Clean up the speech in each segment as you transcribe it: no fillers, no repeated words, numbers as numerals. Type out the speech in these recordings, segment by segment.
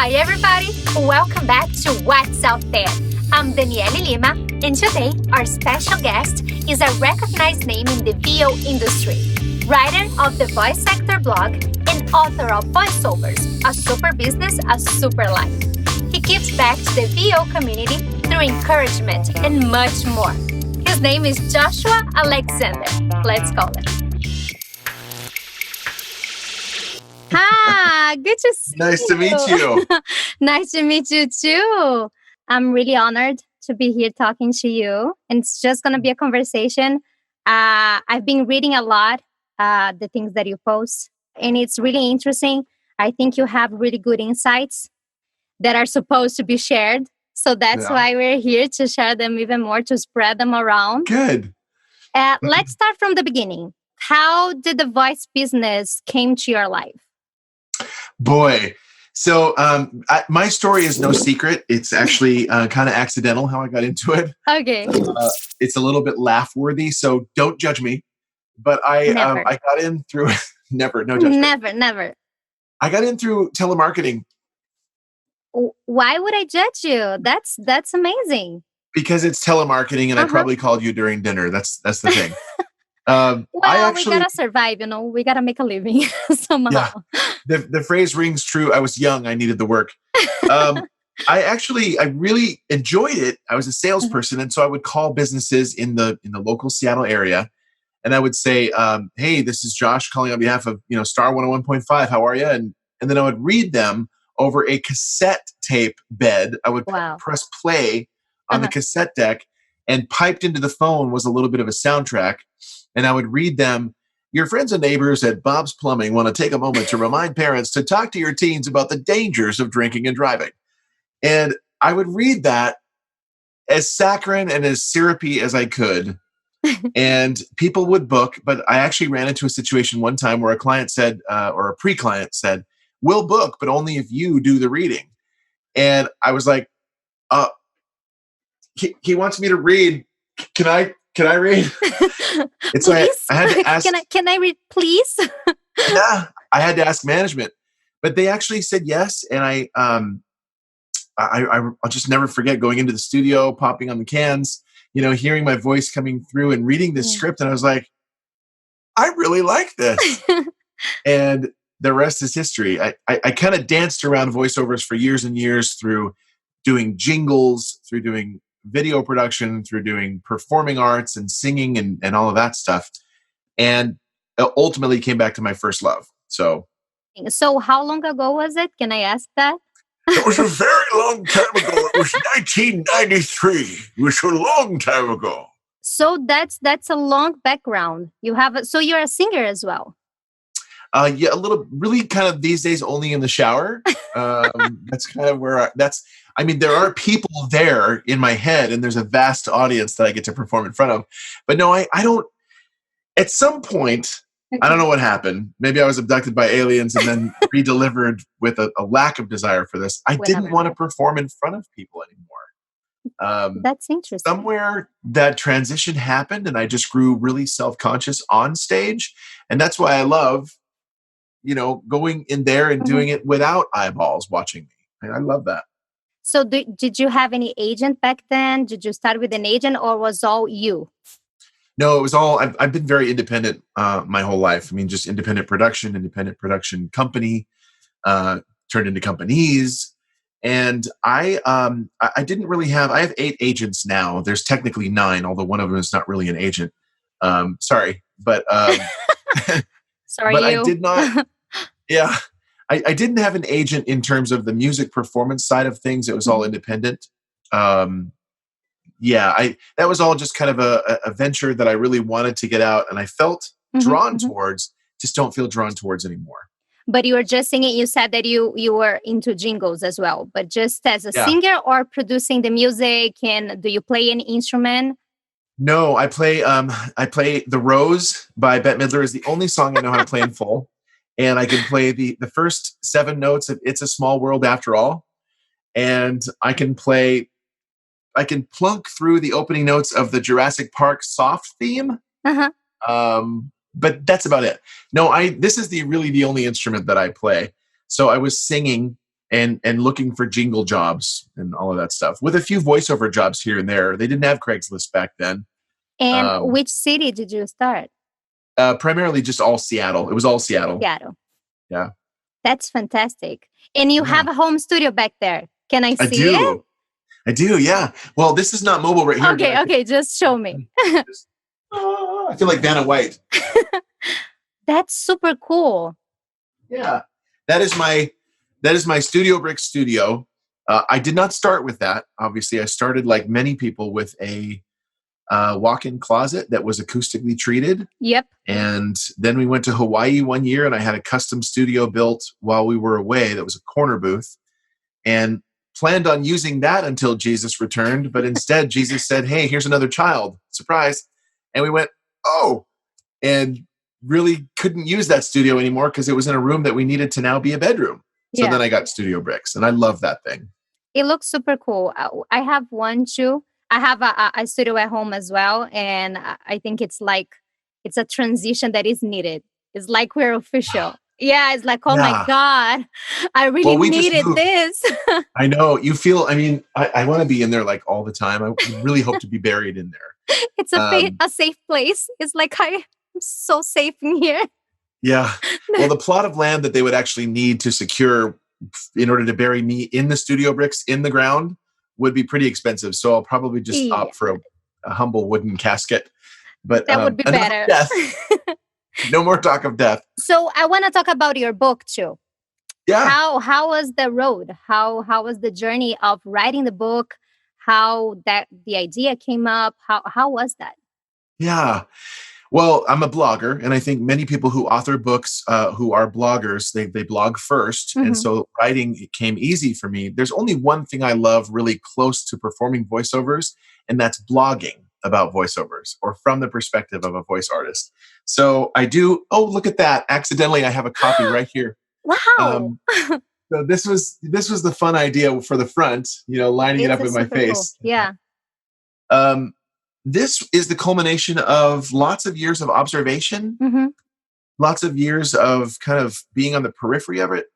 Hi, everybody. Welcome back to What's Out There. I'm Daniele Lima, and today our special guest is a recognized name in the VO industry, writer of the Voice Actor blog and author of Voiceovers, A Super Business, A Super Life. He gives back to the VO community through encouragement and much more. His name is Joshua Alexander. Let's call it. Hi, good to see you. Nice to meet you. Nice to meet you too. I'm really honored to be here talking to you. And it's just going to be a conversation. I've been reading a lot, the things that you post, and it's really interesting. I think you have really good insights that are supposed to be shared. So that's why we're here to share them even more, to spread them around. Good. Let's start from the beginning. How did the voice business came to your life? Boy. So my story is no secret. It's actually kind of accidental how I got into it. Okay. It's a little bit laugh-worthy, so don't judge me. But I got in through never, no judgment. Never. I got in through telemarketing. Why would I judge you? That's amazing. Because it's telemarketing, and I probably called you during dinner. That's the thing. We gotta survive, we gotta make a living somehow. Yeah, the phrase rings true. I was young. I needed the work. I really enjoyed it. I was a salesperson, and so I would call businesses in the local Seattle area, and I would say, "Hey, this is Josh calling on behalf of Star 101.5. How are you?" And then I would read them over a cassette tape bed. I would press play on the cassette deck, and piped into the phone was a little bit of a soundtrack. And I would read them, "Your friends and neighbors at Bob's Plumbing want to take a moment to remind parents to talk to your teens about the dangers of drinking and driving." And I would read that as saccharine and as syrupy as I could. And people would book. But I actually ran into a situation one time where a client said, or a pre-client said, "We'll book, but only if you do the reading." And I was like, he wants me to read. Can I read? And so I had to ask. Can I read, please? Yeah, I had to ask management, but they actually said yes. And I'll just never forget going into the studio, popping on the cans, hearing my voice coming through and reading this script, and I was like, I really like this. And the rest is history. I kind of danced around voiceovers for years and years through doing jingles, through doing video production, through doing performing arts and singing and all of that stuff. And ultimately came back to my first love. So how long ago was it? Can I ask that? It was a very long time ago. It was 1993. It was a long time ago. So that's a long background. So you're a singer as well. Yeah, a little, really kind of these days only in the shower. That's kind of where there are people there in my head, and there's a vast audience that I get to perform in front of. But no, I don't. At some point, I don't know what happened. Maybe I was abducted by aliens and then re-delivered with a lack of desire for this. I didn't want to perform in front of people anymore. That's interesting. Somewhere that transition happened, and I just grew really self-conscious on stage. And that's why I love, going in there and doing it without eyeballs watching me. I love that. So did you have any agent back then? Did you start with an agent, or was all you? No, it was all, I've been very independent my whole life. Just independent production company, turned into companies. And I didn't really I have 8 agents now. There's technically 9, although one of them is not really an agent. Sorry, but sorry, but you. I did not. Yeah. I didn't have an agent in terms of the music performance side of things. It was all independent. That was all just kind of a venture that I really wanted to get out, and I felt drawn towards, just don't feel drawn towards anymore. But you were just singing, you said that you were into jingles as well, but just as a singer or producing the music, and do you play any instrument? No, I play The Rose by Bette Midler is the only song I know how to play in full. And I can play the first 7 notes of It's a Small World After All. And I can plunk through the opening notes of the Jurassic Park soft theme. But that's about it. No, this is the only instrument that I play. So I was singing and looking for jingle jobs and all of that stuff, with a few voiceover jobs here and there. They didn't have Craigslist back then. And which city did you start? Primarily just all Seattle. It was all Seattle. Seattle. Yeah. That's fantastic. And you have a home studio back there. Can I see it? I do, yeah. Well, this is not mobile right here. Okay, just show me. I feel like Vanna White. That's super cool. Yeah. That is my Studio Brick studio. I did not start with that. Obviously, I started, like many people, with a walk-in closet that was acoustically treated. Yep. And then we went to Hawaii one year, and I had a custom studio built while we were away that was a corner booth, and planned on using that until Jesus returned. But instead, Jesus said, hey, here's another child. Surprise. And we went, oh, and really couldn't use that studio anymore because it was in a room that we needed to now be a bedroom. So then I got Studio Bricks, and I love that thing. It looks super cool. I have one too. I have a studio at home as well. And I think it's a transition that is needed. It's like we're official. Yeah, it's like, oh my God, I really needed this. I know. You feel, I want to be in there like all the time. I really hope to be buried in there. It's a safe place. It's like, I'm so safe in here. Yeah. Well, the plot of land that they would actually need to secure in order to bury me in the Studio Bricks in the ground would be pretty expensive. So I'll probably just opt for a humble wooden casket. But that would be better. No more talk of death. So I want to talk about your book too. Yeah. How was the road? How was the journey of writing the book? How the idea came up? How was that? Yeah. Well, I'm a blogger, and I think many people who author books, who are bloggers, they blog first. Mm-hmm. And so writing, it came easy for me. There's only one thing I love really close to performing voiceovers, and that's blogging about voiceovers, or from the perspective of a voice artist. So I do, oh, look at that. Accidentally, I have a copy right here. Wow. So this was the fun idea for the front, lining it up with my face. Cool. Yeah. This is the culmination of lots of years of observation, lots of years of kind of being on the periphery of it,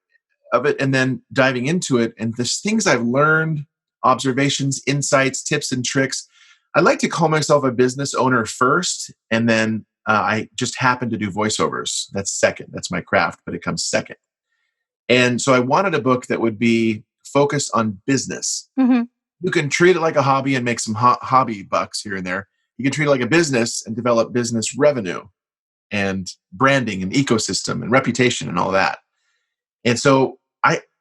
and then diving into it. And there's things I've learned, observations, insights, tips, and tricks. I like to call myself a business owner first, and then I just happen to do voiceovers. That's second. That's my craft, but it comes second. And so I wanted a book that would be focused on business. Mm-hmm. You can treat it like a hobby and make some hobby bucks here and there. You can treat it like a business and develop business revenue and branding and ecosystem and reputation and all that. And so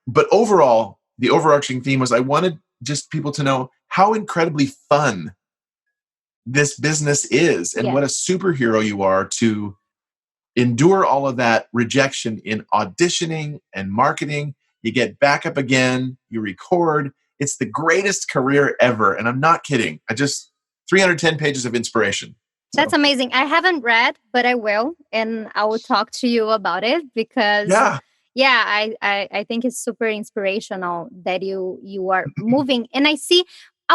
but overall, the overarching theme was I wanted just people to know how incredibly fun this business is, and what a superhero you are to endure all of that rejection in auditioning and marketing. You get back up again, you record. It's the greatest career ever. And I'm not kidding. 310 pages of inspiration. So. That's amazing. I haven't read, but I will. And I will talk to you about it because I think it's super inspirational that you are moving. And I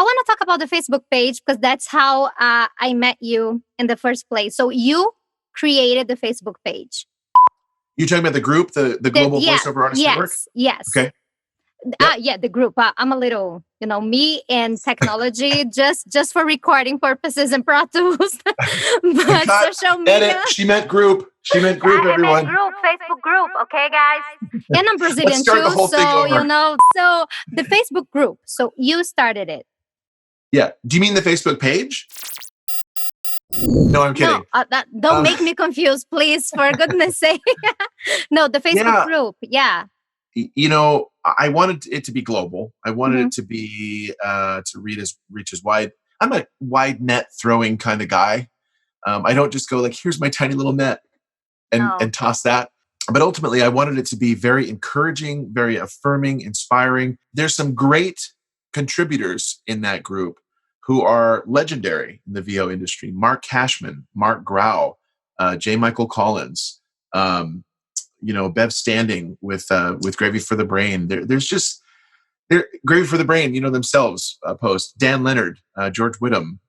want to talk about the Facebook page because that's how I met you in the first place. So you created the Facebook page. You're talking about the group, the Global Voiceover Artist Network? Yes. Okay. Yep. The group. I'm a little, me and technology just for recording purposes and Pro Tools. But social media. Edit. She meant group. Everyone. I meant group, Facebook group. Okay, guys. And I'm Brazilian too, so So the Facebook group. So you started it. Yeah. Do you mean the Facebook page? No, I'm kidding. No, don't make me confused, please. For goodness sake. No, the Facebook group. Yeah. I wanted it to be global. I wanted it to be to reach as wide. I'm a wide net throwing kind of guy. I don't just go like, here's my tiny little net and toss that. But ultimately, I wanted it to be very encouraging, very affirming, inspiring. There's some great contributors in that group who are legendary in the VO industry. Mark Cashman, Mark Grau, J. Michael Collins, Bev Standing with Gravy for the Brain. They're Gravy for the Brain, themselves post. Dan Leonard, George Whittam.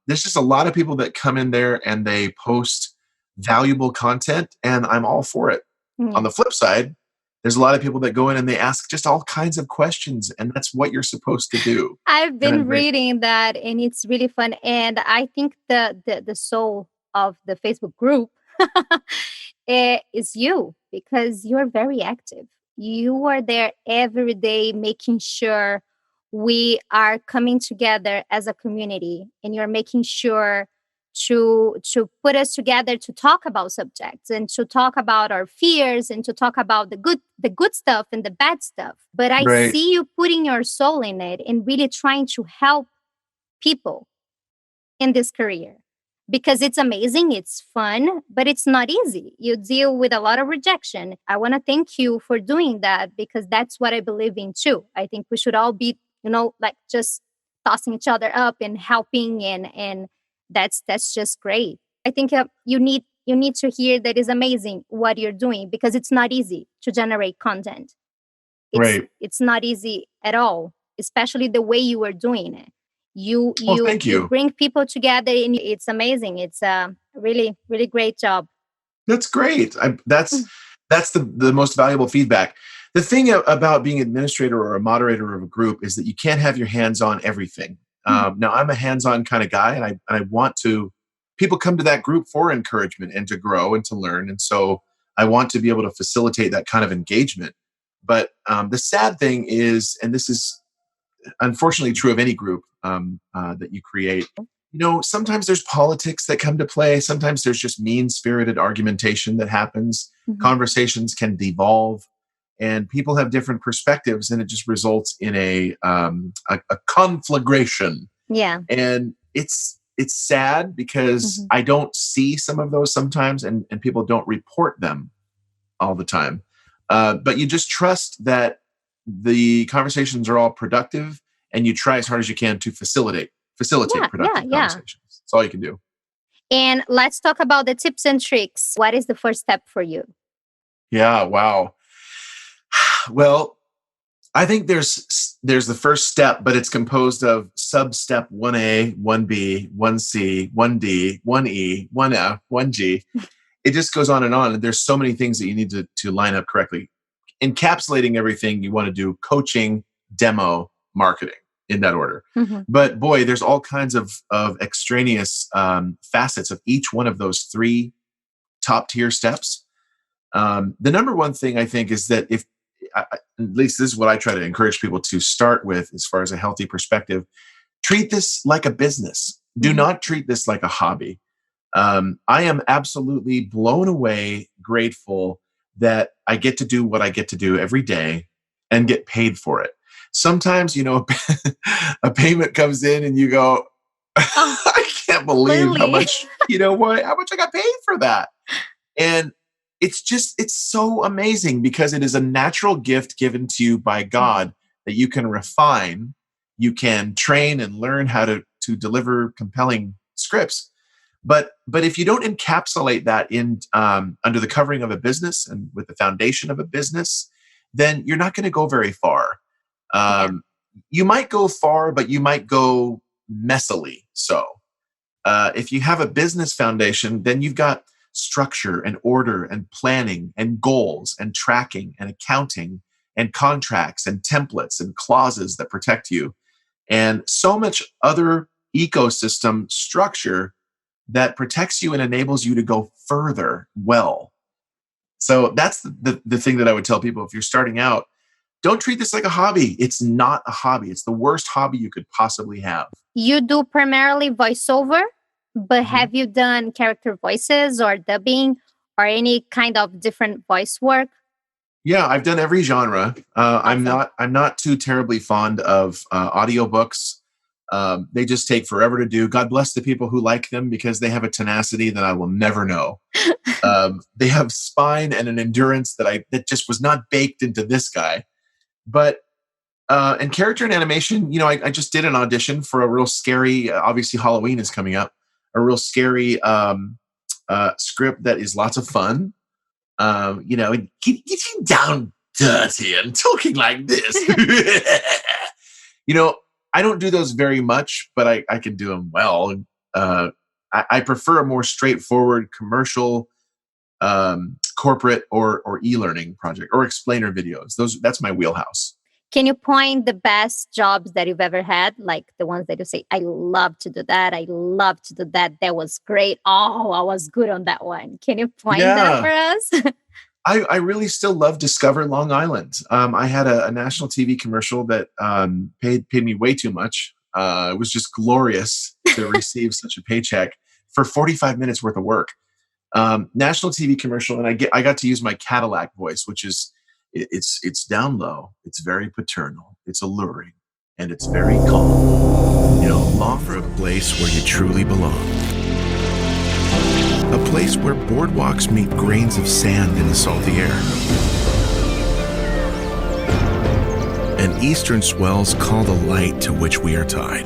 There's just a lot of people that come in there and they post valuable content, and I'm all for it. On the flip side, there's a lot of people that go in and they ask just all kinds of questions, and that's what you're supposed to do. I've And been reading that, and it's really fun. And I think the soul of the Facebook group is you, because you're very active. You are there every day, making sure we are coming together as a community, and you're making sure to put us together to talk about subjects and to talk about our fears and to talk about the good stuff and the bad stuff. But I right, see you putting your soul in it and really trying to help people in this career, because it's amazing, it's fun, but it's not easy. You deal with a lot of rejection. I want to thank you for doing that, because that's what I believe in too. I think we should all be, like just tossing each other up and helping, and that's just great. I think you need to hear that is amazing what you're doing, because it's not easy to generate content. it's right. it's not easy at all, especially the way you are doing it. you Well, you thank you you. bring people together, and it's amazing. It's a really, really great job. That's great. Mm. That's the most valuable feedback. The thing about being administrator or a moderator of a group is that you can't have your hands on everything. Mhm. Now, I'm a hands-on kind of guy, and I want to. People come to that group for encouragement and to grow and to learn, and so I want to be able to facilitate that kind of engagement. But the sad thing is, and this is unfortunately true of any group that you create. Sometimes there's politics that come to play. Sometimes there's just mean spirited argumentation that happens. Mhm. Conversations can devolve, and people have different perspectives, and it just results in a conflagration. Yeah. And it's sad because Mhm. I don't see some of those sometimes, and people don't report them all the time. But you just trust that the conversations are all productive, and you try as hard as you can to facilitate Yeah, yeah, productive yeah. conversations. That's all you can do. And let's talk about the tips and tricks. What is the first step for you? Yeah. Wow. Well, I think there's the first step, but it's composed of sub step 1A, 1B, 1C, 1D, 1E, 1F, 1G. It just goes on and on. And there's so many things that you need to line up correctly. Encapsulating everything you want to do: coaching, demo, marketing, in that order. Mhm. But boy, there's all kinds of extraneous facets of each one of those three top tier steps. The number one thing I think is that at least this is what I try to encourage people to start with as far as a healthy perspective: treat this like a business. Do Mhm. not treat this like a hobby. I am absolutely blown away, grateful that I get to do what I get to do every day and get paid for it. Sometimes, a payment comes in and you go, Oh, I can't believe how clearly. much, how much I got paid for that. And it's so amazing because it is a natural gift given to you by Mhm. God that you can refine, you can train and learn how to deliver compelling scripts. But if you don't encapsulate that in under the covering of a business and with the foundation of a business, then you're not going to go very far. Yeah. Um, you might go far, but you might go messily. So if you have a business foundation, then you've got structure and order and planning and goals and tracking and accounting and contracts and templates and clauses that protect you, and so much other ecosystem structure that protects you and enables you to go further well. So that's the thing that I would tell people: if you're starting out, don't treat this like a hobby. It's not a hobby. It's the worst hobby you could possibly have. You do primarily voiceover, but Mhm. have you done character voices or dubbing or any kind of different voice work? Yeah, I've done every genre. Awesome. I'm not too terribly fond of audiobooks. They just take forever to do. God bless the people who like them because they have a tenacity that I will never know. They have spine and an endurance that just was not baked into this guy. But and character and animation, I just did an audition for a real scary. Obviously, Halloween is coming up. A real scary script that is lots of fun. And getting down dirty and talking like this. I don't do those very much, but I can do them well. I prefer a more straightforward commercial corporate or e-learning project or explainer videos. That's my wheelhouse. Can you point the best jobs that you've ever had? Like the ones that you say, I love to do that. I love to do that. That was great. Oh, I was good on that one. Can you point that for us? I really still love Discover Long Island. I had a national TV commercial that paid me way too much. It was just glorious to receive such a paycheck for 45 minutes worth of work. National TV commercial, and I got to use my Cadillac voice, which is it's down low, it's very paternal, it's alluring, and it's very calm. Long for a place where you truly belong. A place where boardwalks meet grains of sand in the salty air. And eastern swells call the light to which we are tied.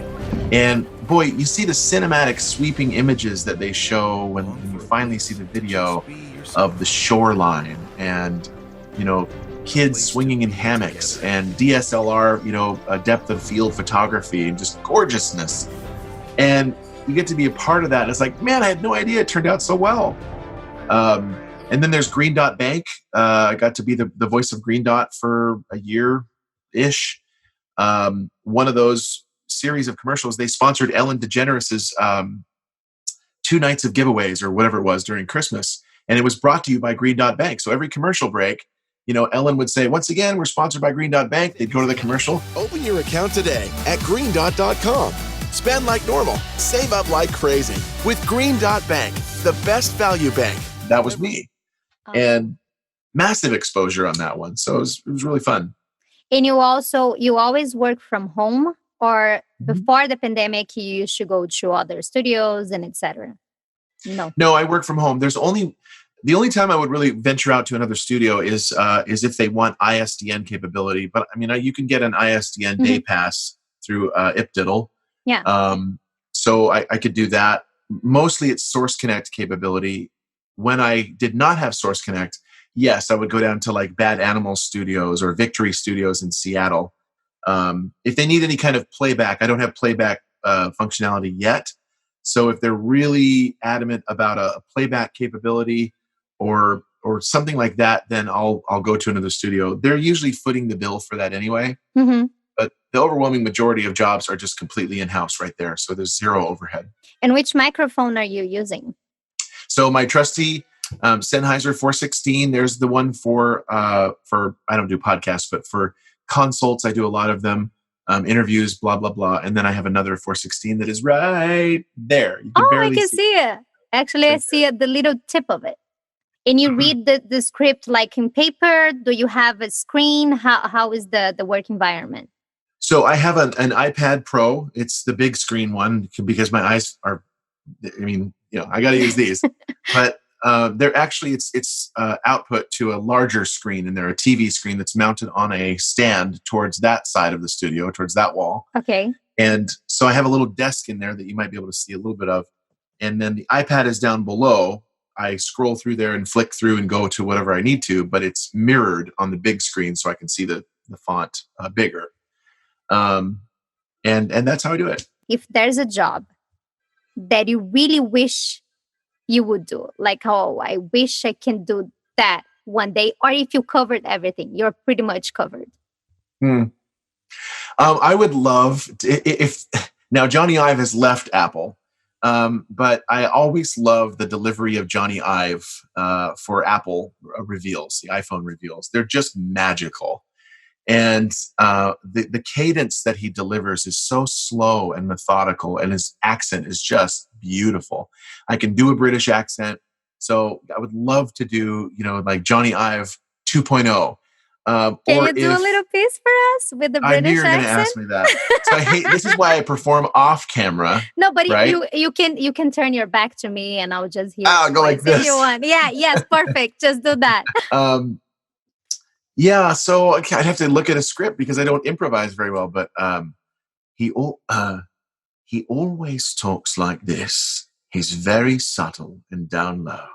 And boy, you see the cinematic sweeping images that they show when you finally see the video of the shoreline and, kids swinging in hammocks and DSLR, a depth of field photography and just gorgeousness. And you get to be a part of that. And it's like, man, I had no idea it turned out so well. And then there's Green Dot Bank. I got to be the voice of Green Dot for a year-ish. One of those series of commercials, they sponsored Ellen DeGeneres's 2 nights of giveaways or whatever it was during Christmas. And it was brought to you by Green Dot Bank. So every commercial break, Ellen would say, once again, we're sponsored by Green Dot Bank. They'd go to the commercial. Open your account today at greendot.com. Spend like normal. Save up like crazy. With Green Dot Bank, the best value bank. That was me. And massive exposure on that one. So it was really fun. And you always work from home, or before the pandemic, you used to go to other studios and etc.? No, I work from home. The only time I would really venture out to another studio is if they want ISDN capability. But I mean, you can get an ISDN day pass through IPDiddle. Yeah. So I could do that. Mostly it's Source Connect capability. When I did not have Source Connect, yes, I would go down to like Bad Animal Studios or Victory Studios in Seattle. If they need any kind of playback, I don't have playback functionality yet. So if they're really adamant about a playback capability or something like that, then I'll go to another studio. They're usually footing the bill for that anyway. Mm-hmm. But the overwhelming majority of jobs are just completely in-house right there. So there's zero overhead. And which microphone are you using? So my trusty Sennheiser 416, there's the one for I don't do podcasts, but for consults, I do a lot of them, interviews, blah, blah, blah. And then I have another 416 that is right there. You can barely I can see it. Actually, I see the little tip of it. And you read the script like in paper? Do you have a screen? How is the work environment? So I have an iPad Pro. It's the big screen one because my eyes are, I got to use these. But they're actually, it's output to a larger screen, and they're a TV screen that's mounted on a stand towards that side of the studio, towards that wall. Okay. And so I have a little desk in there that you might be able to see a little bit of. And then the iPad is down below. I scroll through there and flick through and go to whatever I need to, but it's mirrored on the big screen so I can see the font bigger. And that's how I do it. If there's a job that you really wish you would do, like, oh, I wish I can do that one day, or if you covered everything, you're pretty much covered. I would love if now Johnny Ive has left Apple, but I always love the delivery of Johnny Ive for Apple reveals, the iPhone reveals. They're just magical. And the cadence that he delivers is so slow and methodical, and his accent is just beautiful. I can do a British accent, so I would love to do, like Johnny Ive 2.0. Can you do a little piece for us with the British accent? I knew you were going to ask me that. So this is why I perform off camera. No, but right? you can turn your back to me, and I'll just hear. I'll go like this. If you want. Yeah. Yes. Perfect. Just do that. Yeah, so I'd have to look at a script because I don't improvise very well. But he always talks like this. He's very subtle and down low,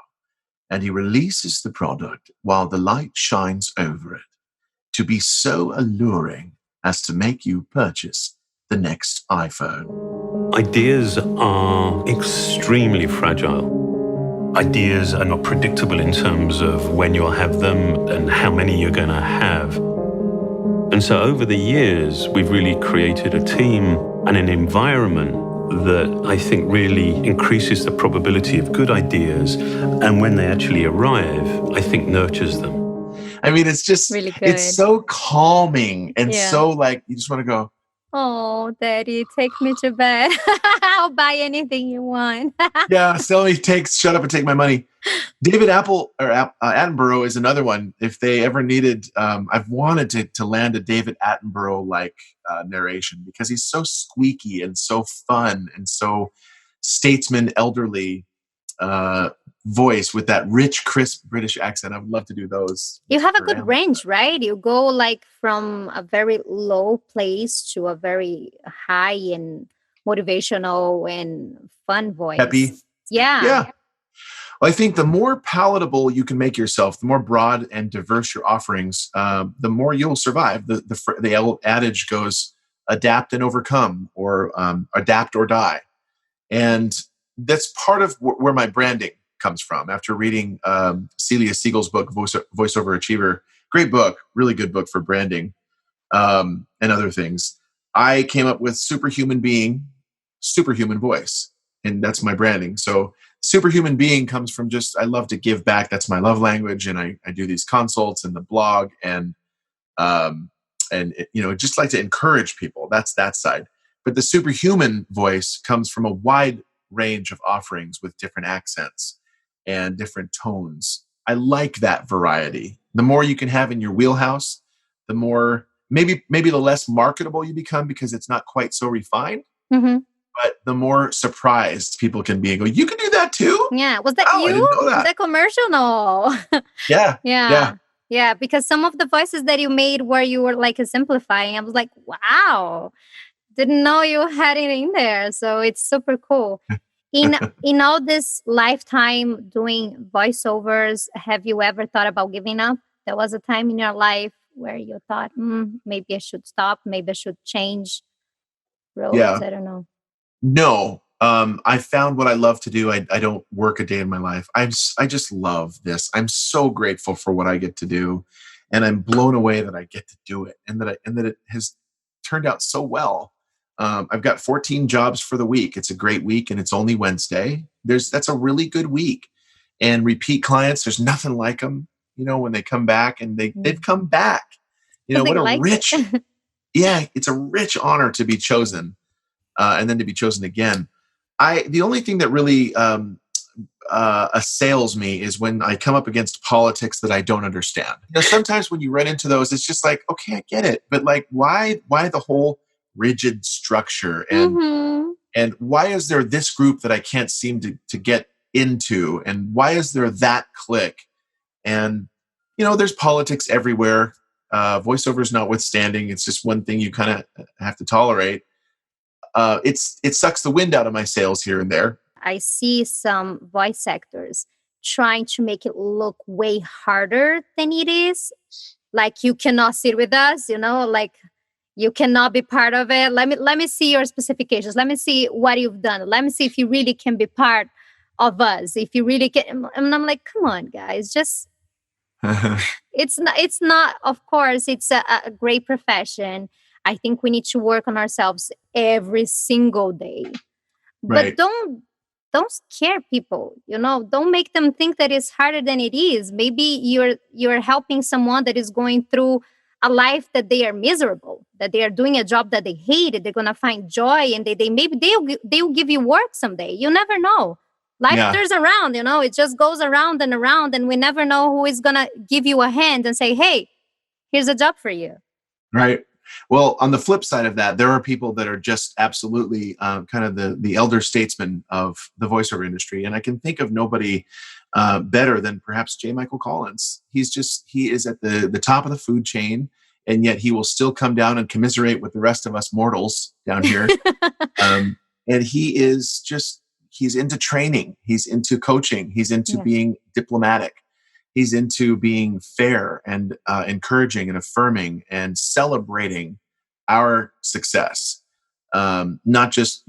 and he releases the product while the light shines over it to be so alluring as to make you purchase the next iPhone. Ideas are extremely fragile. Ideas are not predictable in terms of when you'll have them and how many you're going to have. And so over the years, we've really created a team and an environment that I think really increases the probability of good ideas. And when they actually arrive, I think nurtures them. I mean, it's just, Really good. it's so calming and Yeah. so like, you just want to go, Oh, Daddy, take me to bed. I'll buy anything you want. yeah, shut up and take my money. David Attenborough is another one. If they ever needed, I've wanted to land a David Attenborough-like narration because he's so squeaky and so fun and so statesman, elderly voice with that rich, crisp British accent. I would love to do those. You have a good range, right? You go like from a very low place to a very high and motivational and fun voice. Peppy. Yeah. Yeah. Well, I think the more palatable you can make yourself, the more broad and diverse your offerings, the more you'll survive. The old adage goes, adapt and overcome, or adapt or die. And that's part of where my branding comes from. After reading Celia Siegel's book, Voiceover Achiever, great book, really good book for branding and other things, I came up with superhuman being, superhuman voice. And that's my branding. So superhuman being comes from just, I love to give back. That's my love language. And I do these consults and the blog and just like to encourage people. That's that side. But the superhuman voice comes from a wide range of offerings with different accents and different tones. I like that variety. The more you can have in your wheelhouse, the more, maybe the less marketable you become because it's not quite so refined. Mm-hmm. But the more surprised people can be and go, you can do that too? Yeah. Was that Oh, I you? didn't know that. Was that commercial? No. Yeah. Yeah. Yeah. Because some of the voices that you made where you were like simplifying, I was like, wow, didn't know you had it in there. So it's super cool. In all this lifetime doing voiceovers, have you ever thought about giving up? There was a time in your life where you thought, maybe I should stop. Maybe I should change roads. Yeah. I don't know. No. I found what I love to do. I don't work a day in my life. I just love this. I'm so grateful for what I get to do. And I'm blown away that I get to do it and that it has turned out so well. I've got 14 jobs for the week. It's a great week and it's only Wednesday. That's a really good week. And repeat clients, there's nothing like them, when they come back and they've come back. What a rich, it's a rich honor to be chosen and then to be chosen again. The only thing that really assails me is when I come up against politics that I don't understand. Sometimes when you run into those, it's just like, okay, I get it. But like, why the whole rigid structure and why is there this group that I can't seem to get into, and why is there that clique? And there's politics everywhere, voiceovers notwithstanding. It's just one thing you kind of have to tolerate. It sucks the wind out of my sails here and there. I see some voice actors trying to make it look way harder than it is. Like, you cannot sit with us, like you cannot be part of it. Let me see your specifications. Let me see what you've done. Let me see if you really can be part of us. If you really can. And I'm like, come on, guys, just, it's not, of course, it's a great profession. I think we need to work on ourselves every single day. Right. But don't scare people, don't make them think that it's harder than it is. Maybe you're helping someone that is going through a life that they are miserable, that they are doing a job that they hate, they're going to find joy, and they'll give you work someday. You never know. Life turns around, it just goes around, and we never know who is going to give you a hand and say, hey, here's a job for you. Right. Well, on the flip side of that, there are people that are just absolutely kind of the elder statesmen of the voiceover industry. And I can think of nobody better than perhaps J. Michael Collins. He is at the top of the food chain, and yet he will still come down and commiserate with the rest of us mortals down here. And he's into training. He's into coaching. He's into being diplomatic. He's into being fair and encouraging and affirming and celebrating our success. not just,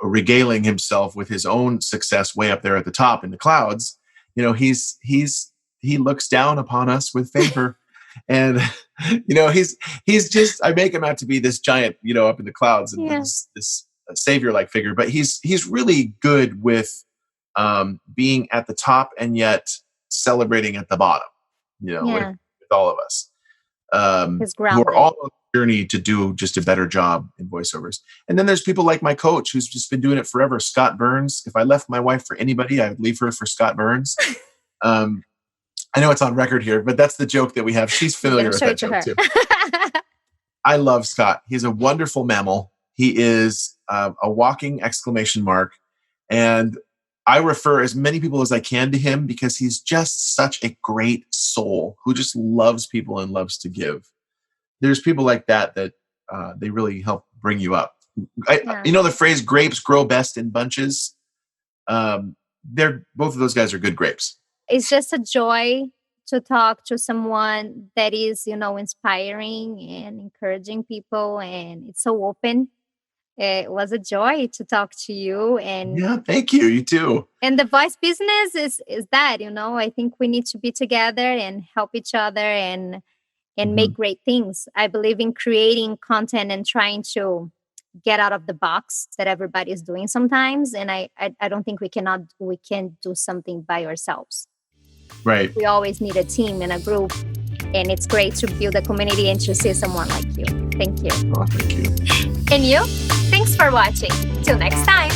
regaling himself with his own success way up there at the top in the clouds. He looks down upon us with favor. And, he's just, I make him out to be this giant, up in the clouds and this savior-like figure, but he's really good with being at the top and yet celebrating at the bottom, with all of us. Who are all on the journey to do just a better job in voiceovers. And then there's people like my coach who's just been doing it forever, Scott Burns. If I left my wife for anybody, I would leave her for Scott Burns. I know it's on record here, but that's the joke that we have. She's familiar with that joke too. I love Scott. He's a wonderful mammal. He is a walking exclamation mark. And I refer as many people as I can to him because he's just such a great soul who just loves people and loves to give. There's people like that they really help bring you up. The phrase grapes grow best in bunches. Both of those guys are good grapes. It's just a joy to talk to someone that is, inspiring and encouraging people, and it's so open. It was a joy to talk to you. And yeah, thank you. You too. And the voice business is that, I think we need to be together and help each other and make great things. I believe in creating content and trying to get out of the box that everybody is doing sometimes. And I don't think we can do something by ourselves. Right. We always need a team and a group. And it's great to build a community and to see someone like you. Thank you. Oh, thank you. And you? Thanks for watching. Till next time.